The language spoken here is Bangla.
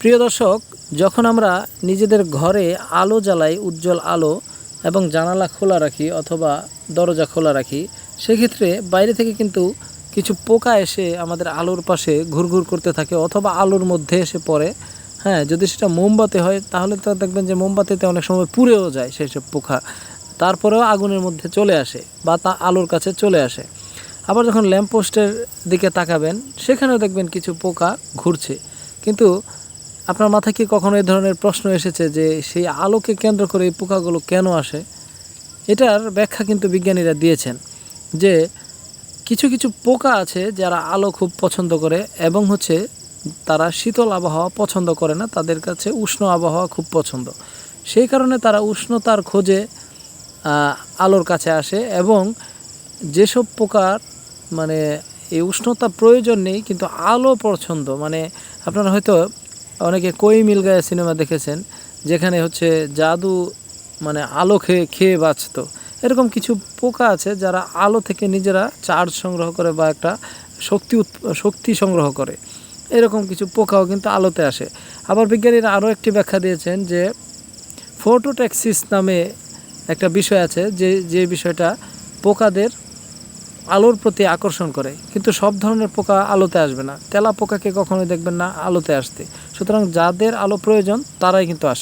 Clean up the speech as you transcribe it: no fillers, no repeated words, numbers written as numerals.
প্রিয় দর্শক, যখন আমরা নিজেদের ঘরে আলো জ্বালাই, উজ্জ্বল আলো এবং জানালা খোলা রাখি অথবা দরজা খোলা রাখি, সেক্ষেত্রে বাইরে থেকে কিন্তু কিছু পোকা এসে আমাদের আলোর পাশে ঘুরঘুর করতে থাকে অথবা আলোর মধ্যে এসে পড়ে। হ্যাঁ, যদি সেটা মোমবাতি হয় তাহলে তো দেখবেন যে মোমবাতিতে অনেক সময় পুড়েও যায় সেই সব পোকা, তারপরেও আগুনের মধ্যে চলে আসে বা তা আলোর কাছে চলে আসে। আবার যখন ল্যাম্পপোস্টের দিকে তাকাবেন, সেখানেও দেখবেন কিছু পোকা ঘুরছে। কিন্তু আপনার মাথায় কি কখনো এই ধরনের প্রশ্ন এসেছে যে সেই আলোকে কেন্দ্র করে এই পোকাগুলো কেন আসে? এটার ব্যাখ্যা কিন্তু বিজ্ঞানীরা দিয়েছেন যে কিছু কিছু পোকা আছে যারা আলো খুব পছন্দ করে এবং তারা শীতল আবহাওয়া পছন্দ করে না, তাদের কাছে উষ্ণ আবহাওয়া খুব পছন্দ। সেই কারণে তারা উষ্ণতার খোঁজে আলোর কাছে আসে এবং যেসব পোকার মানে এই উষ্ণতা প্রয়োজন নেই কিন্তু আলো পছন্দ, মানে আপনারা হয়তো অনেকে কই মিল গায়ে সিনেমা দেখেছেন, যেখানে জাদু মানে আলো খেয়ে খেয়ে বাঁচত। এরকম কিছু পোকা আছে যারা আলো থেকে নিজেরা চার্জ সংগ্রহ করে বা একটা শক্তি সংগ্রহ করে। এরকম কিছু পোকাও কিন্তু আলোতে আসে। আবার বিজ্ঞানীরা আরও একটি ব্যাখ্যা দিয়েছেন যে ফটোট্যাক্সিস নামে একটা বিষয় আছে, যে বিষয়টা পোকাদের আলোর প্রতি আকর্ষণ করে। কিন্তু সব ধরনের পোকা আলোতে আসবে না, তেলা পোকাকে কখনোই দেখবেন না আলোতে আসতে। সুতরাং যাদের আলো প্রয়োজন তারাই কিন্তু আসে।